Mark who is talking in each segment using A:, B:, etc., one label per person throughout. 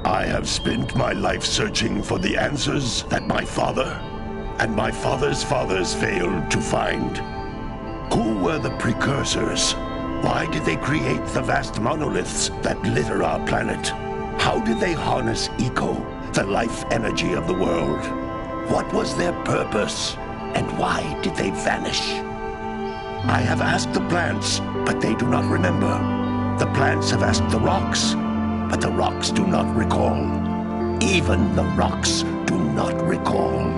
A: I have spent my life searching for the answers that my father and my father's fathers failed to find. Who were the precursors? Why did they create the vast monoliths that litter our planet? How did they harness eco, the life energy of the world? What was their purpose? And why did they vanish? I have asked the plants, but they do not remember. The plants have asked the rocks, but the rocks do not recall. Even the rocks do not recall.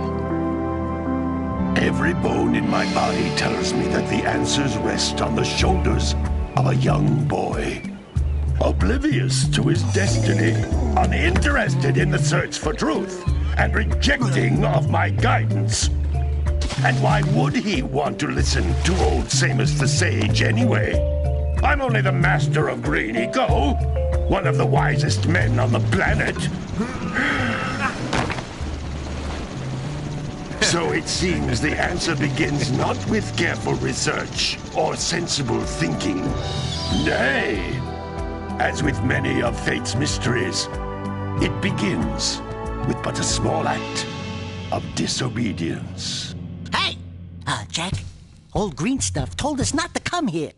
A: Every bone in my body tells me that the answers rest on the shoulders of a young boy. Oblivious to his destiny, uninterested in the search for truth, and rejecting of my guidance. And why would he want to listen to old Samus the Sage anyway? I'm only the master of green eco, one of the wisest men on the planet. So it seems the answer begins not with careful research or sensible thinking. Nay, as with many of fate's mysteries, it begins with but a small act of disobedience.
B: Hey! Jak, old green stuff told us not to come here.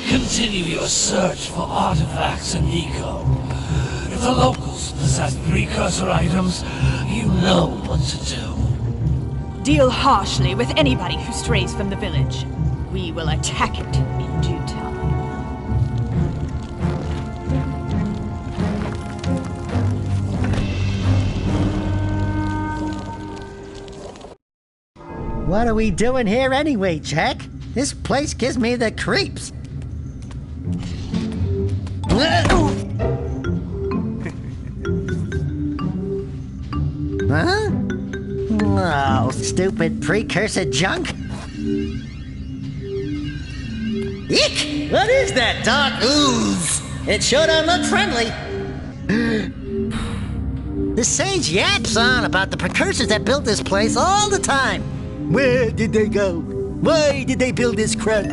C: Continue your search for artifacts and eco. If the locals possess precursor items, you know what to do.
D: Deal harshly with anybody who strays from the village. We will attack it in due time.
B: What are we doing here anyway, Jak? This place gives me the creeps. Huh? Oh, stupid precursor junk. Eek! What is that dark ooze? It sure don't look friendly. The sage yaps on about the precursors that built this place all the time. Where did they go? Why did they build this crap?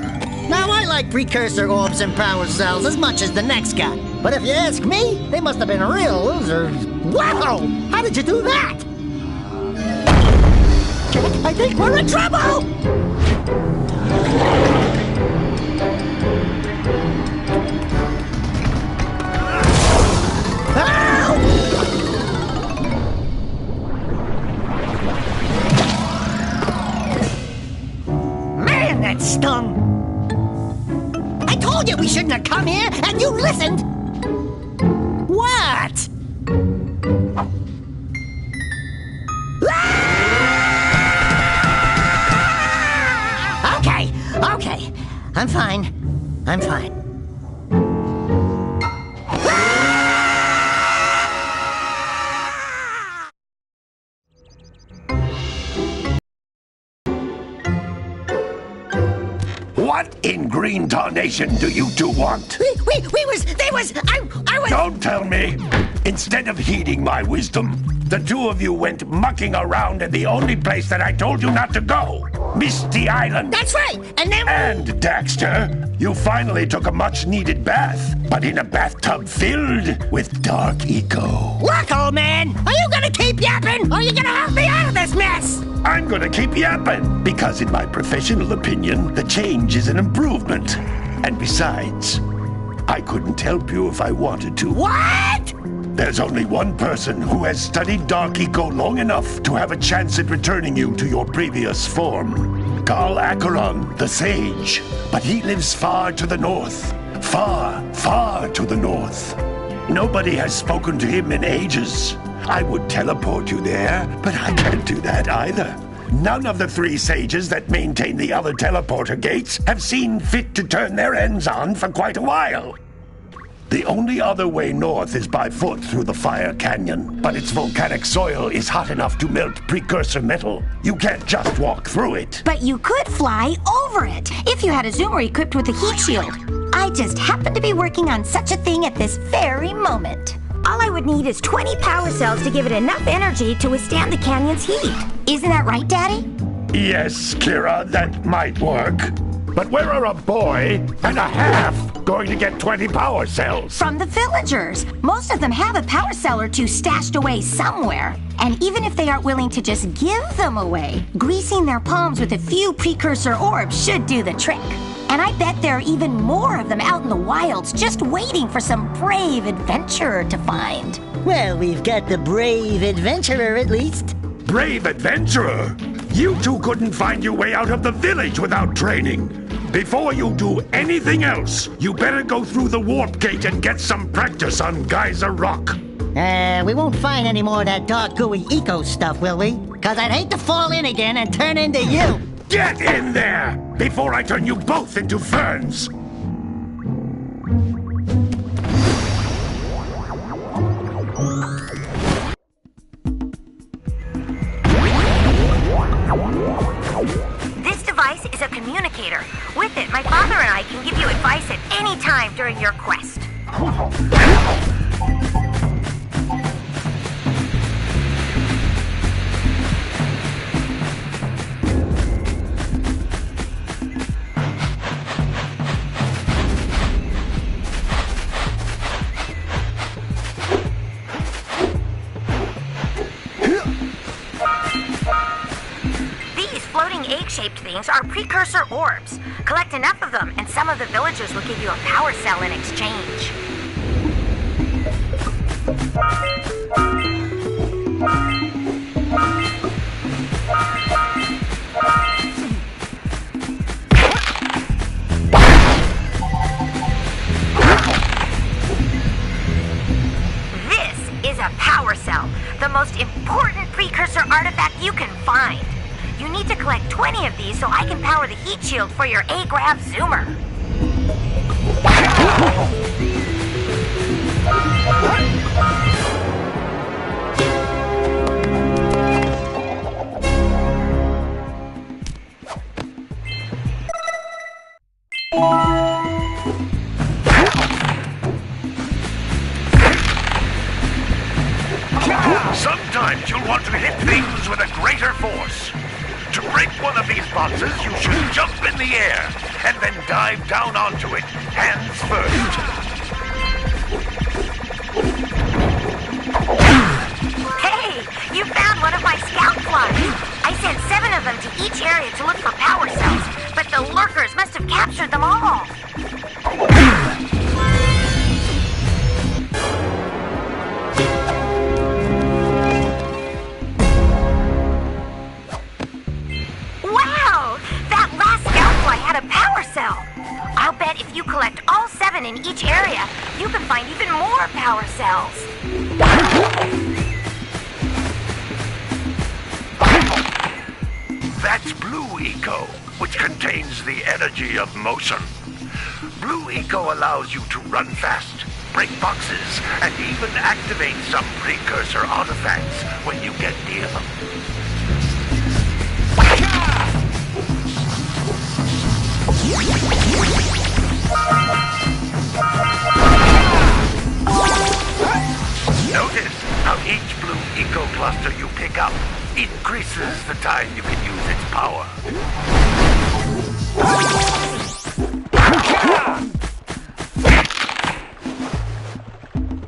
B: Now, I like precursor orbs and power cells as much as the next guy. But if you ask me, they must have been real losers. Wow! How did you do that? Jak, I think we're in trouble! Man, that stung! I told you we shouldn't have come here, and you listened! What? Okay. I'm fine.
A: What in green tarnation do you two want?
B: I was...
A: Don't tell me! Instead of heeding my wisdom, the two of you went mucking around in the only place that I told you not to go, Misty Island.
B: That's right. And then...
A: And, Daxter, you finally took a much-needed bath, but in a bathtub filled with dark eco.
B: Look, old man, are you gonna keep yapping, or are you gonna help me out of this mess?
A: I'm gonna keep yapping, because in my professional opinion, the change is an improvement. And besides, I couldn't help you if I wanted to.
B: What?
A: There's only one person who has studied Dark Eco long enough to have a chance at returning you to your previous form. Carl Acheron, the Sage. But he lives far to the north. Far, far to the north. Nobody has spoken to him in ages. I would teleport you there, but I can't do that either. None of the three sages that maintain the other teleporter gates have seen fit to turn their ends on for quite a while. The only other way north is by foot through the Fire Canyon, but its volcanic soil is hot enough to melt precursor metal. You can't just walk through it.
E: But you could fly over it if you had a zoomer equipped with a heat shield. I just happen to be working on such a thing at this very moment. All I would need is 20 power cells to give it enough energy to withstand the canyon's heat. Isn't that right, Daddy?
A: Yes, Kira, that might work. But where are a boy and a half going to get 20 power cells?
E: From the villagers. Most of them have a power cell or two stashed away somewhere. And even if they aren't willing to just give them away, greasing their palms with a few precursor orbs should do the trick. And I bet there are even more of them out in the wilds just waiting for some brave adventurer to find.
B: Well, we've got the brave adventurer at least.
A: Brave adventurer? You two couldn't find your way out of the village without training. Before you do anything else, you better go through the warp gate and get some practice on Geyser Rock.
B: We won't find any more of that dark gooey eco stuff, will we? Because I'd hate to fall in again and turn into you.
A: Get in there before I turn you both into ferns.
E: This device is a communicator. With it, my father and I can give you advice at any time during your quest. Egg-shaped things are precursor orbs. Collect enough of them, and some of the villagers will give you a power cell in exchange. This is a power cell, the most important precursor artifact you can find. You need to collect 20 of these so I can power the heat shield for your A-Grav zoomer.
A: Sometimes you'll want to hit things with a greater force. To break one of these boxes, you should jump in the air and then dive down onto it, hands first.
E: Hey, you found one of my scout flies. I sent 7 of them to each area to look for power cells, but the lurkers must have captured them all. I'll bet if you collect all 7 in each area, you can find even more power cells.
A: That's Blue Eco, which contains the energy of motion. Blue Eco allows you to run fast, break boxes, and even activate some precursor artifacts when you get near them. Notice how each Blue Eco precursor you pick up increases the time you can use its power.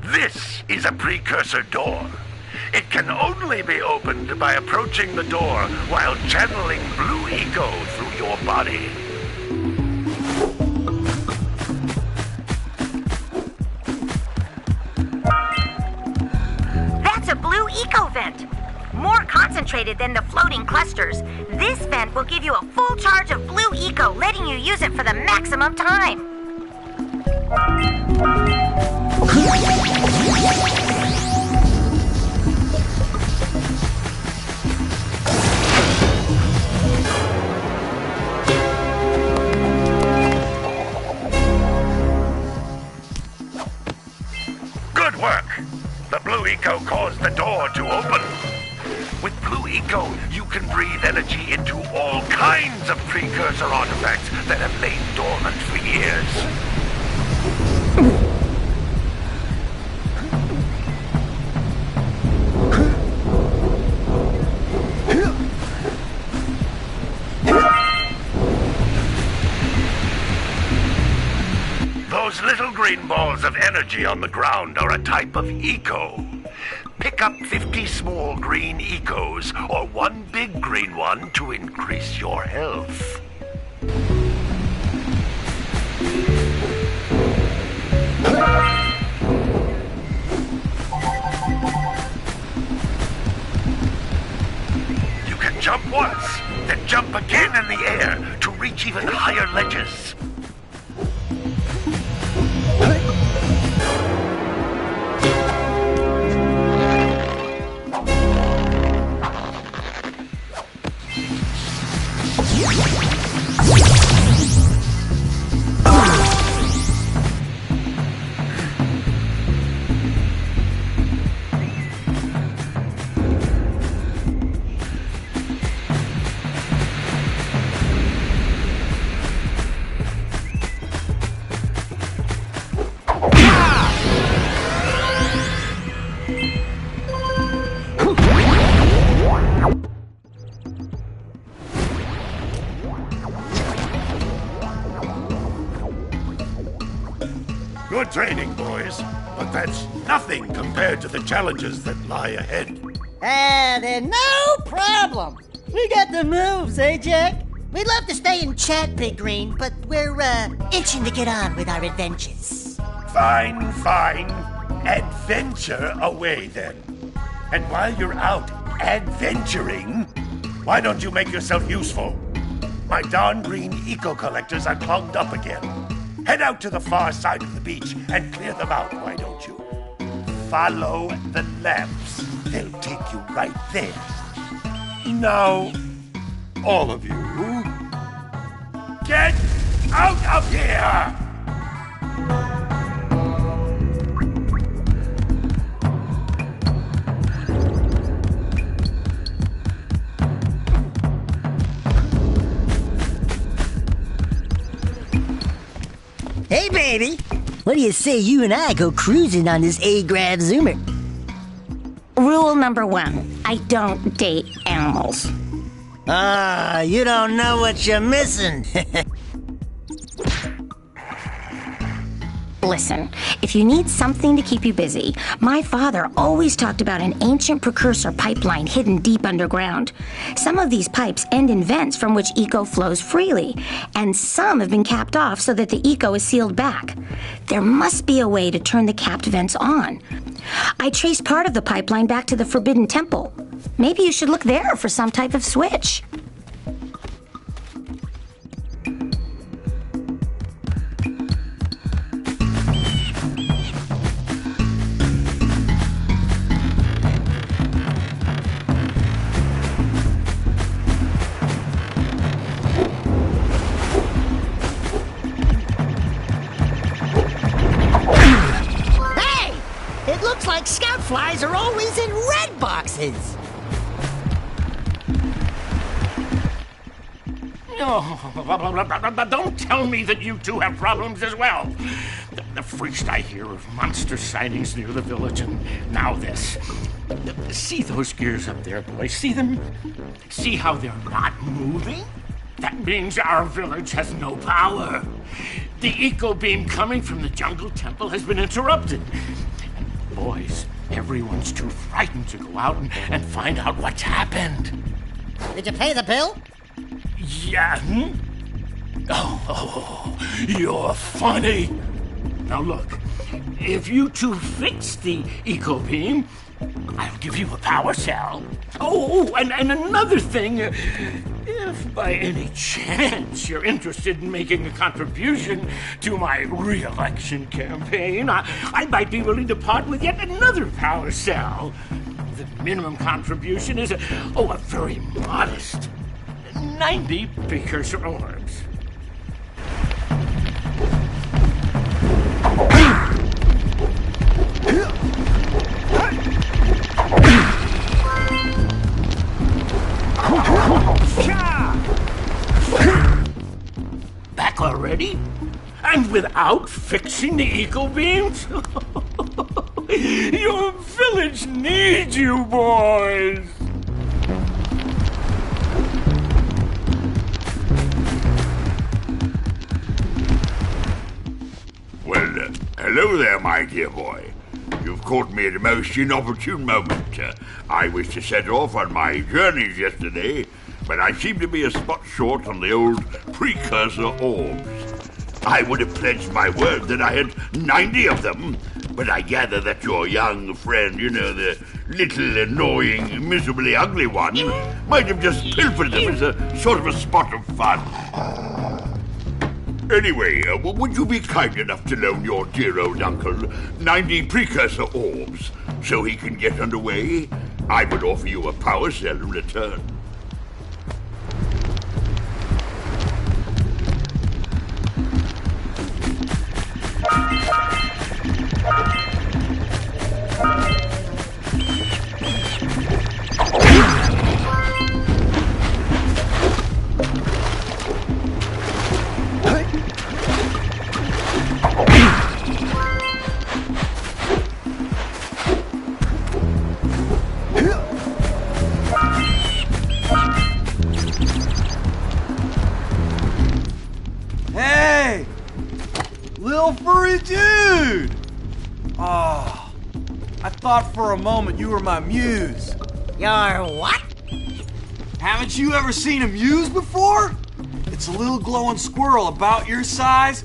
A: This is a precursor door. It can only be opened by approaching the door while channeling blue eco through your body.
E: That's a blue eco vent. More concentrated than the floating clusters. This vent will give you a full charge of blue eco, letting you use it for the maximum time.
A: Good work! The blue eco caused the door to open. With blue eco, you can breathe energy into all kinds of precursor artifacts that have lain dormant for years. Those little green balls of energy on the ground are a type of eco. Pick up 50 small green ecos or one big green one to increase your health. You can jump once, then jump again in the air to reach even higher ledges. Good training, boys, but that's nothing compared to the challenges that lie ahead.
B: Then no problem. We got the moves, eh, Jack? We'd love to stay and chat, Big Green, but we're, itching to get on with our adventures.
A: Fine, fine. Adventure away, then. And while you're out adventuring, why don't you make yourself useful? My darn green eco-collectors are clogged up again. Head out to the far side of the beach and clear them out, why don't you? Follow the lamps. They'll take you right there. Now, all of you, get out of here!
B: Hey, baby. What do you say you and I go cruising on this A-Grav Zoomer?
E: Rule number 1, I don't date animals.
B: You don't know what you're missing.
E: Listen, if you need something to keep you busy, my father always talked about an ancient precursor pipeline hidden deep underground. Some of these pipes end in vents from which eco flows freely, and some have been capped off so that the eco is sealed back. There must be a way to turn the capped vents on. I traced part of the pipeline back to the Forbidden Temple. Maybe you should look there for some type of switch.
B: Like scout flies are always in red boxes.
F: Don't tell me that you two have problems as well. The first I hear of monster sightings near the village, and now this. See those gears up there, boys? See them? See how they're not moving? That means our village has no power. The eco beam coming from the jungle temple has been interrupted. And boys, everyone's too frightened to go out and find out what's happened.
B: Did you pay the bill?
F: Yeah. Oh, you're funny. Now look, if you two fix the eco beam, I'll give you a power cell. Oh, and another thing, if by any chance you're interested in making a contribution to my re-election campaign, I might be willing to part with yet another power cell. The minimum contribution is a very modest 90 precursor orbs. Back already? And without fixing the eco beams? Your village needs you, boys!
G: Well, hello there, my dear boy. You've caught me at a most inopportune moment. I was to set off on my journeys yesterday, but I seem to be a spot short on the old precursor orbs. I would have pledged my word that I had 90 of them, but I gather that your young friend, the little annoying, miserably ugly one, might have just pilfered them as a sort of a spot of fun. Anyway, would you be kind enough to loan your dear old uncle 90 precursor orbs so he can get underway? I would offer you a power cell in return.
H: Hey! Lil furry dude! Oh, I thought for a moment you were my muse.
B: Your what?
H: Haven't you ever seen a muse before? It's a little glowing squirrel about your size,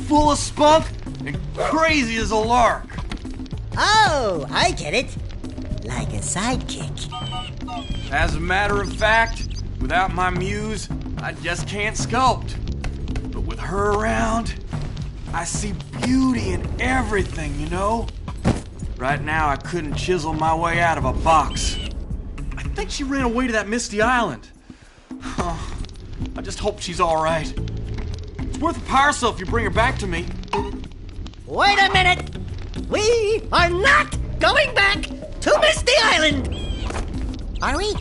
H: full of spunk, and crazy as a lark.
B: Oh, I get it. Like a sidekick.
H: As a matter of fact, without my muse, I just can't sculpt. But with her around, I see beauty in everything, Right now, I couldn't chisel my way out of a box. I think she ran away to that misty island. I just hope she's all right. It's worth a power cell if you bring her back to me.
B: Wait a minute! We are not going back to Misty Island! Are we?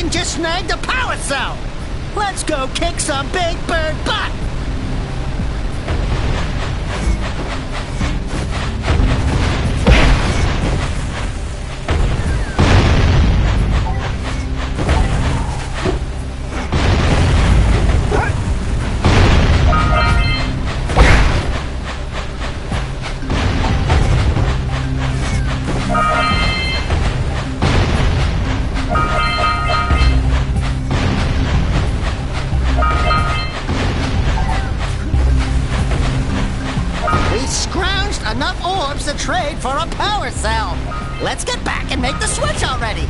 B: and just snagged a power cell! Let's go kick some big bird butt! Enough orbs to trade for a power cell. Let's get back and make the switch already.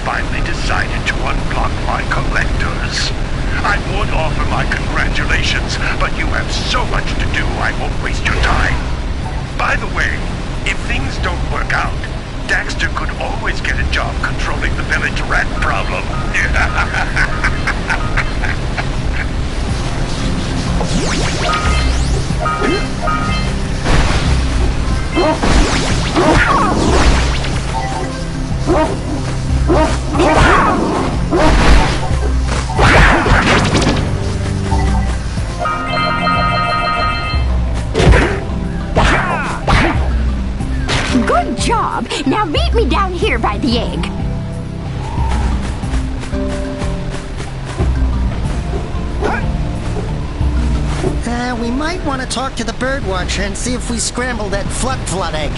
A: Finally decided to unblock my collectors. I would offer my congratulations, but you have so much to do I won't waste your time. By the way, if things don't work out, Daxter could always get a job controlling the village rat problem.
E: Good job. Now meet me down here by the egg.
B: We might want to talk to the birdwatcher and see if we scramble that flood egg.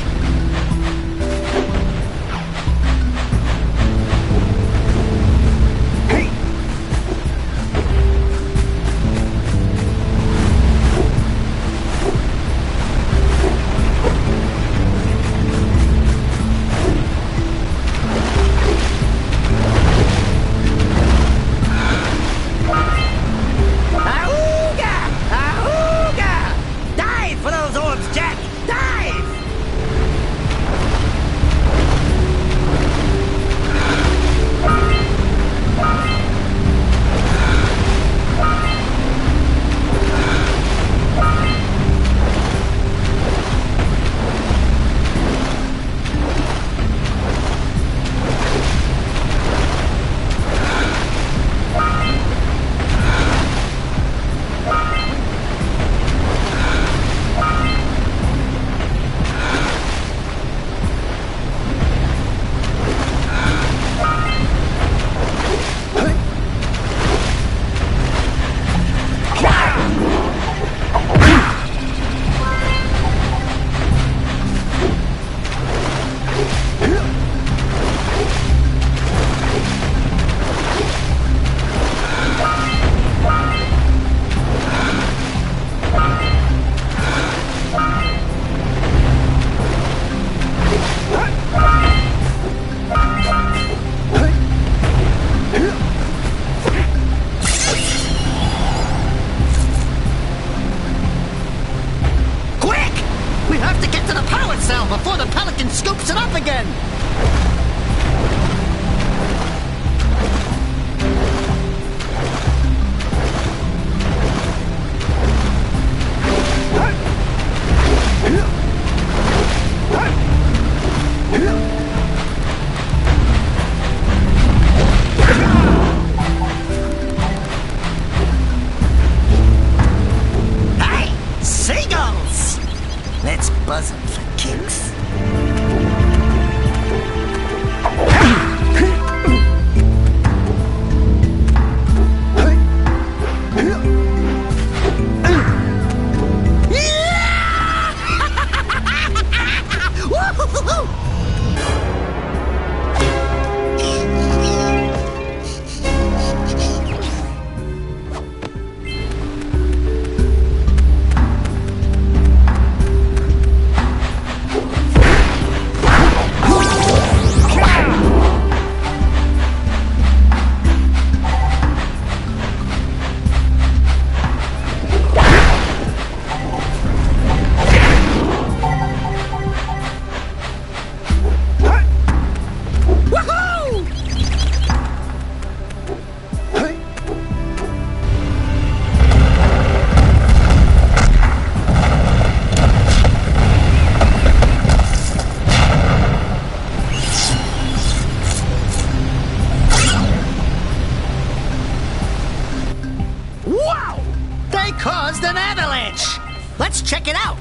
B: caused an avalanche. Let's check it out.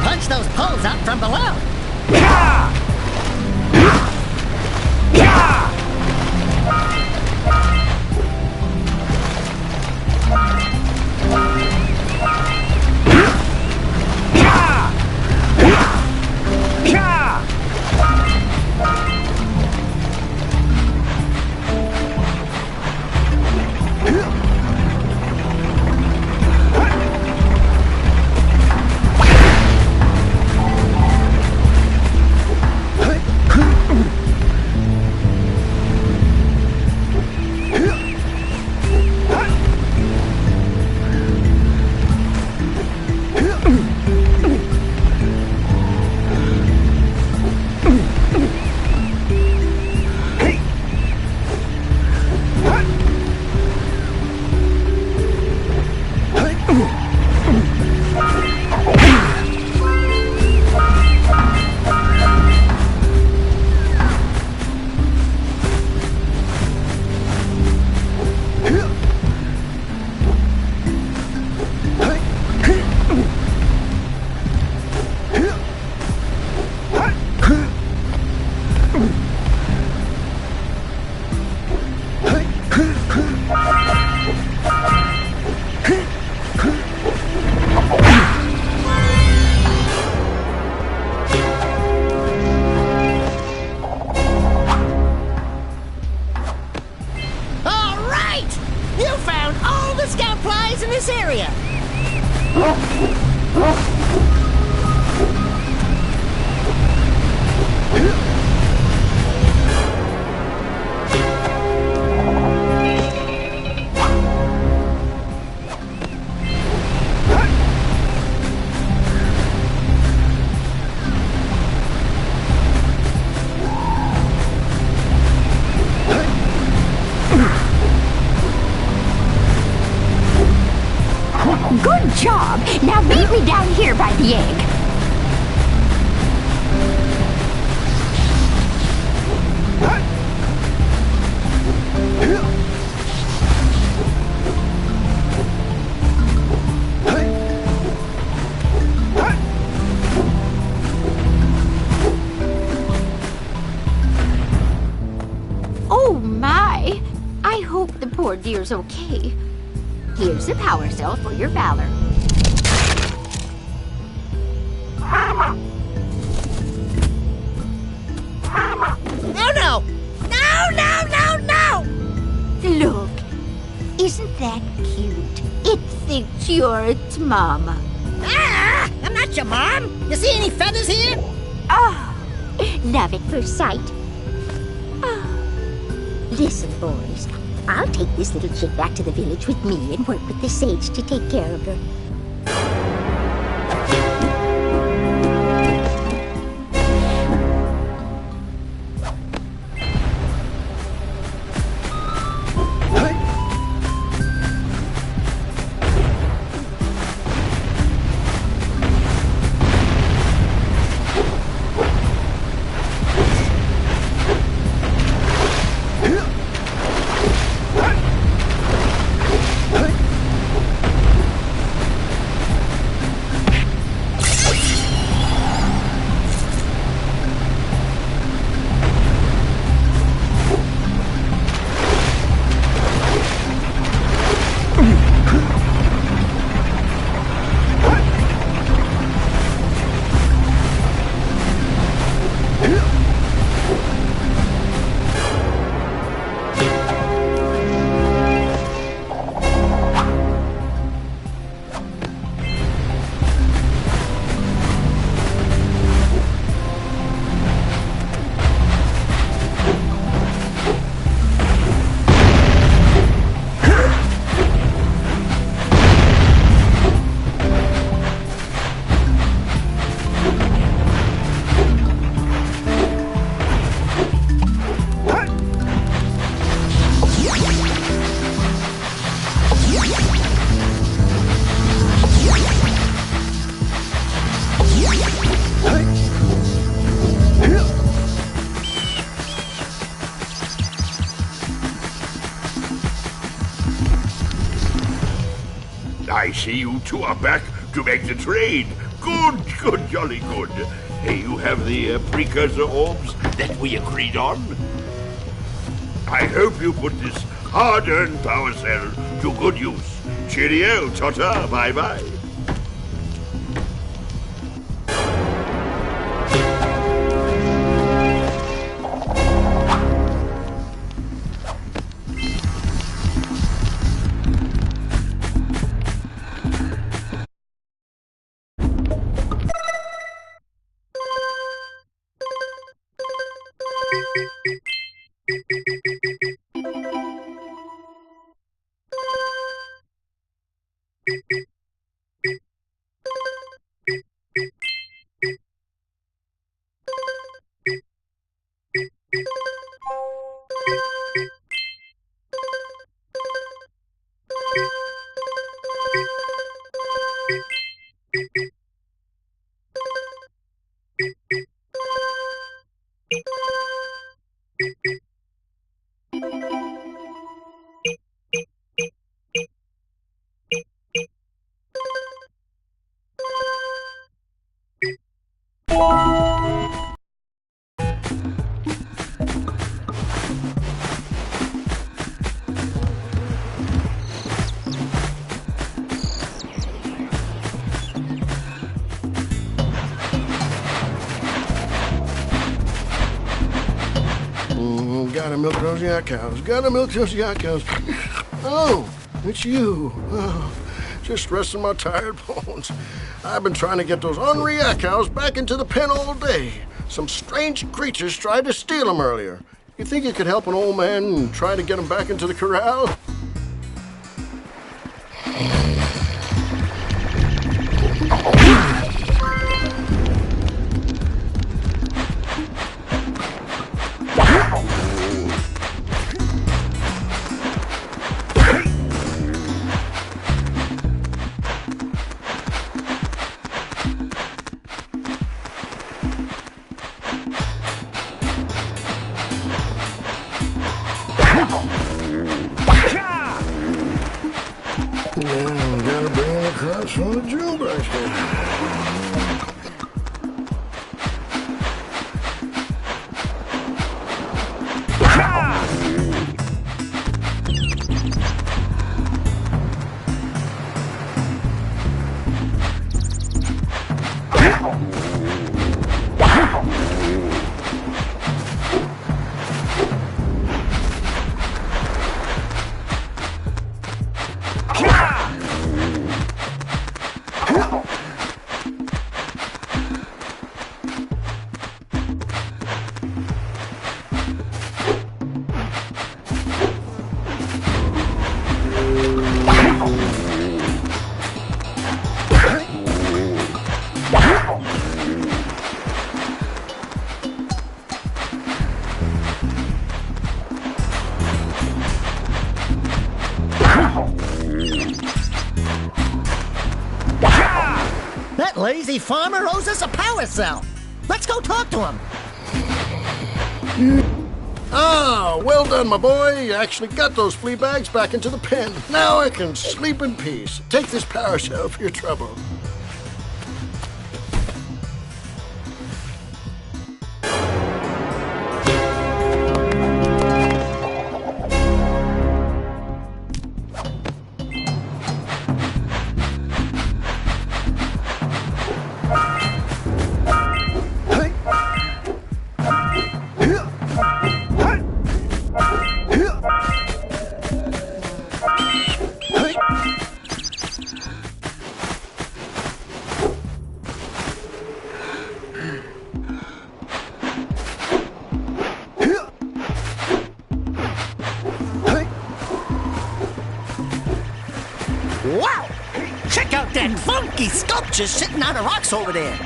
B: Punch those poles out from below. In this area.
E: Good job! Now meet me down here by the egg. Oh my! I hope the poor dear's okay. Here's a power cell for your valor.
B: Oh no! No, no, no, no!
E: Look, isn't that cute? It thinks you're its mama.
B: Ah! I'm not your mom! You see any feathers here?
E: Oh, love at first sight. Oh. Listen, boys. I'll take this little chick back to the village with me and work with the sage to take care of her.
G: I see you two are back to make the trade. Good, good, jolly good. Hey, you have the precursor orbs that we agreed on? I hope you put this hard-earned power cell to good use. Cheerio, ta-ta, bye-bye.
I: Gotta milk those yak cows. Gotta milk those yak cows. Oh, it's you. Oh, just resting my tired bones. I've been trying to get those ornery yak cows back into the pen all day. Some strange creatures tried to steal them earlier. You think you could help an old man and try to get them back into the corral? Yeah, gotta bring in the crops from the drill basket.
B: That lazy farmer owes us a power cell. Let's go talk to him.
I: Ah, well done, my boy. You actually got those flea bags back into the pen. Now I can sleep in peace. Take this power cell for your trouble.
B: Wow! Check out that funky sculpture sitting on the rocks over there.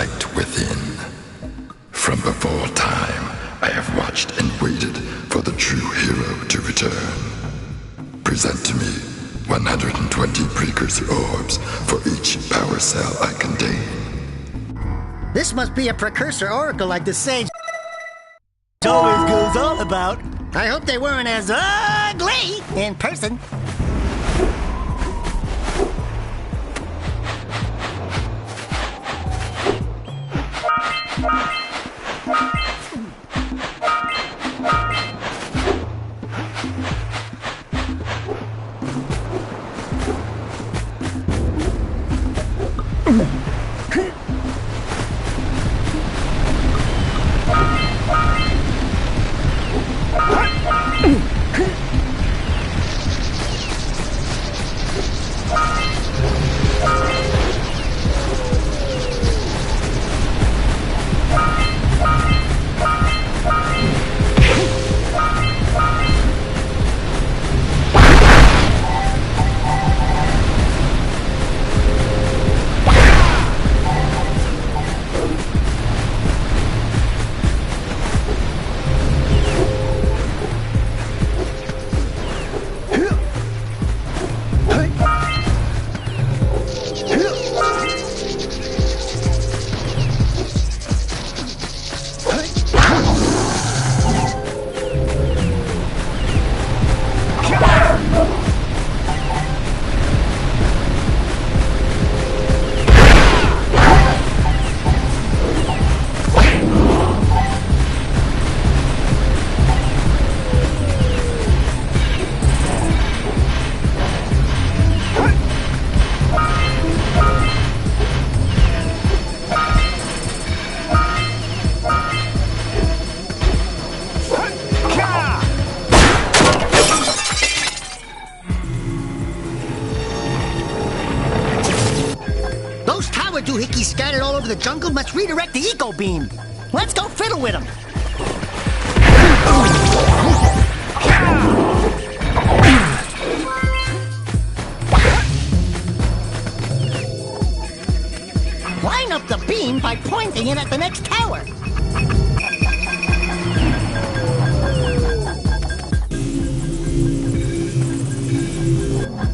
J: light within. From before time, I have watched and waited for the true hero to return. Present to me 120 precursor orbs for each power cell I contain.
B: This must be a precursor oracle like the sage always goes on about. I hope they weren't as ugly in person. Doohickeys scattered all over the jungle must redirect the eco beam. Let's go fiddle with them. Line up the beam by pointing it at the next tower.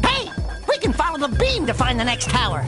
B: Hey, we can follow the beam to find the next tower.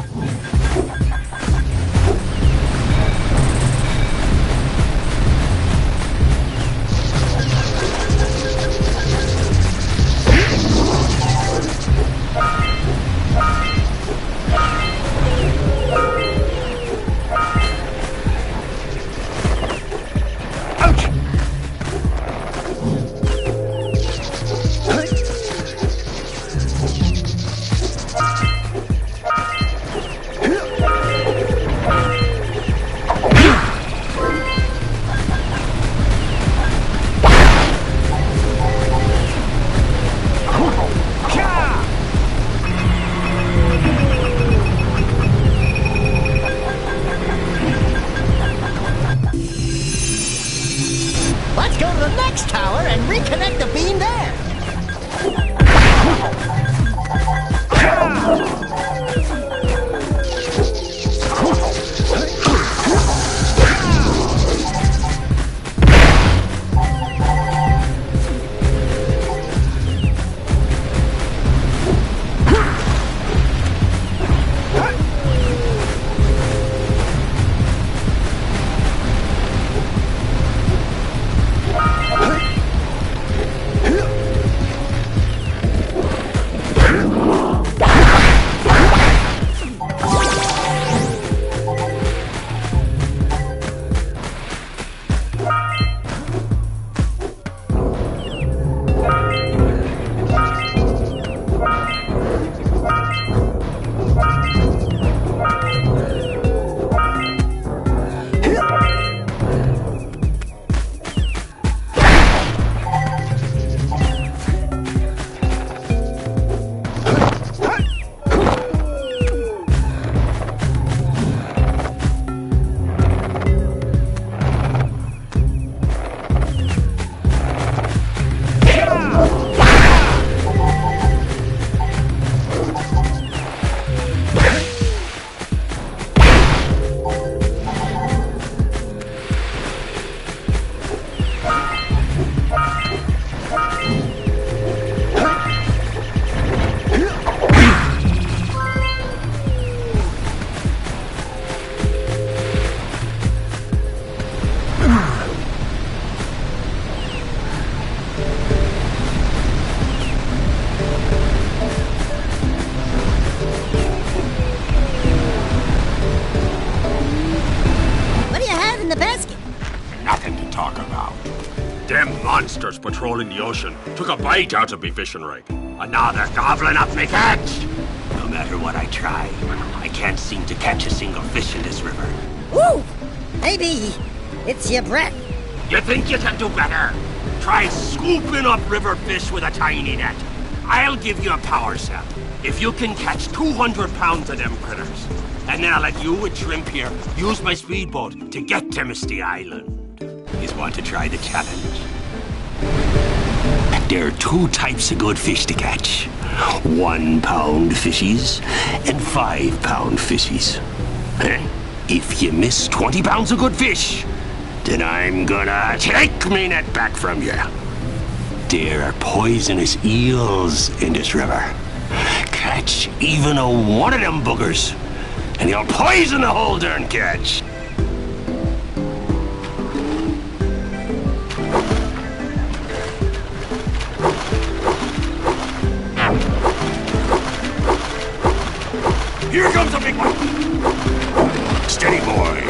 B: Reconnect the beam there!
A: Huh?
K: monsters patrolling the ocean took a bite out of me fishing rig. And now they're gobbling up me catch. No matter what I try, I can't seem to catch a single fish in this river.
B: Woo! Maybe it's your breath.
K: You think you can do better? Try scooping up river fish with a tiny net. I'll give you a power cell if you can catch 200 pounds of them critters. And then I'll let you with Shrimp here use my speedboat to get to Misty Island. You want to try the challenge? There are two types of good fish to catch. 1 pound fishies and 5 pound fishies. If you miss 20 pounds of good fish, then I'm gonna take me net back from you. There are poisonous eels in this river. Catch even one of them boogers, and you'll poison the whole darn catch. Here comes a big one! Steady, boy.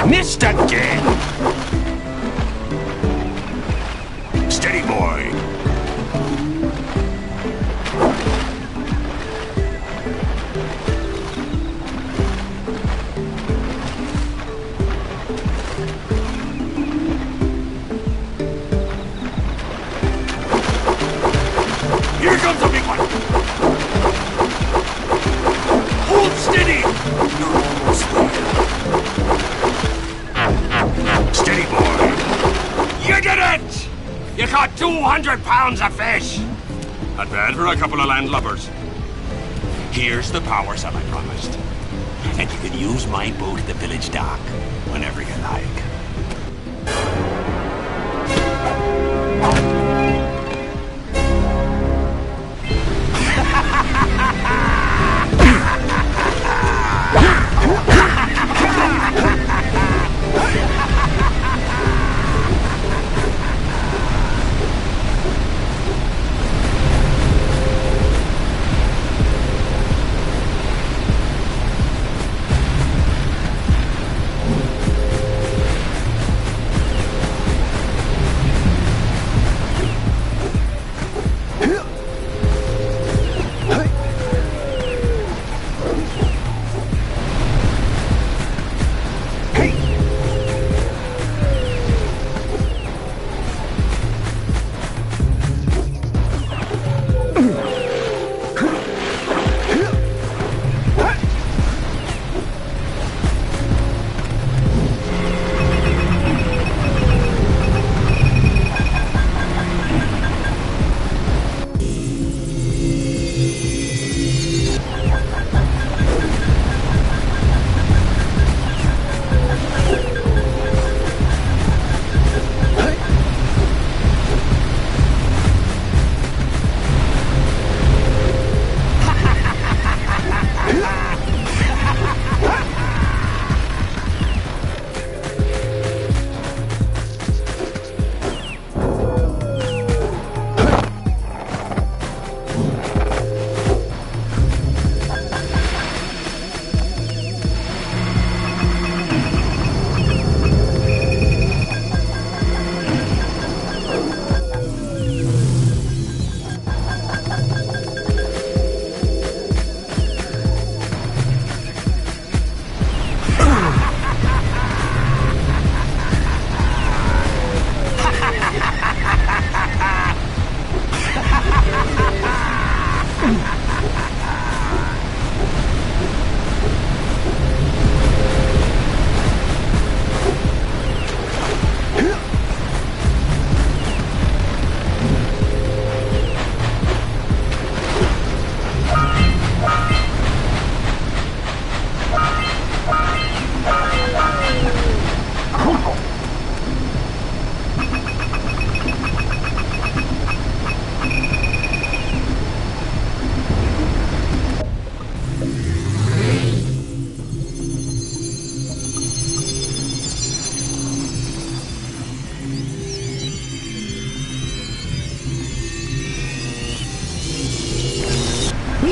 K: Missed again! Steady, boy. Here comes a big one! Hold steady! You're almost there. Steady, boy. You did it! You caught 200 pounds of fish! Not bad for a couple of landlubbers. Here's the power cell I promised. And you can use my boat at the village dock whenever you like.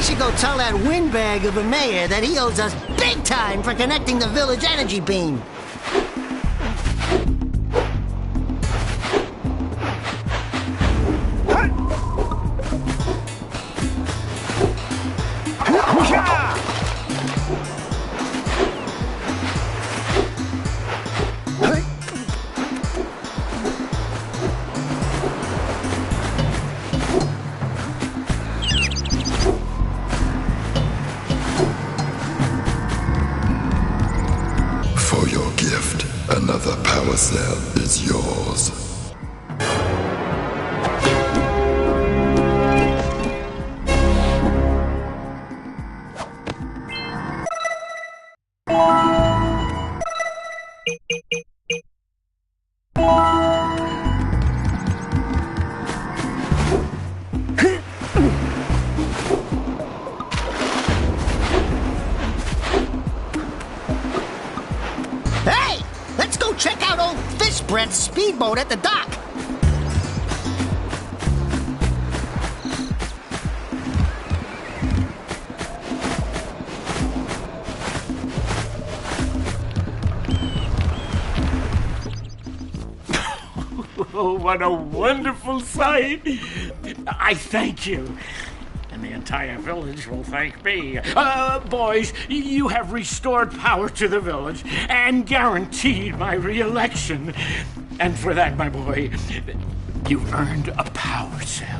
B: We should go tell that windbag of a mayor that he owes us big time for connecting the village energy beam.
J: For your gift, another power cell is yours.
B: Hey! Let's go check out old Fish Brett's speedboat at the dock.
F: Oh, what a wonderful sight! I thank you. And the entire village will thank me. Boys, you have restored power to the village and guaranteed my re-election. And for that, my boy, you've earned a power cell.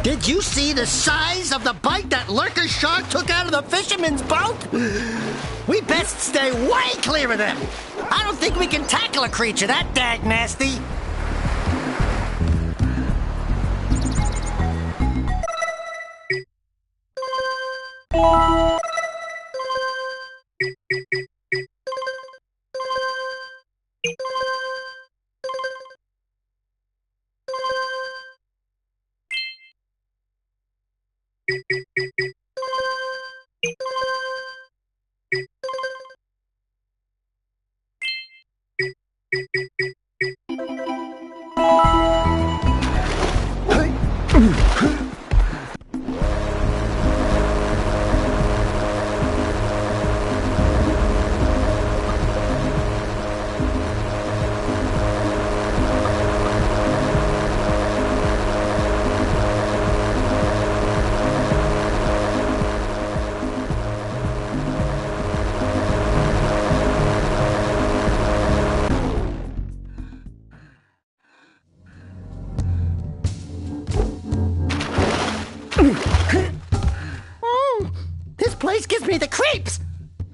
B: Did you see the size of the bite that lurker shark took out of the fisherman's boat? We best stay way clear of them. I don't think we can tackle a creature that dag nasty.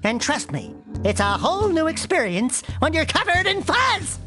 B: And trust me, it's a whole new experience when you're covered in fuzz!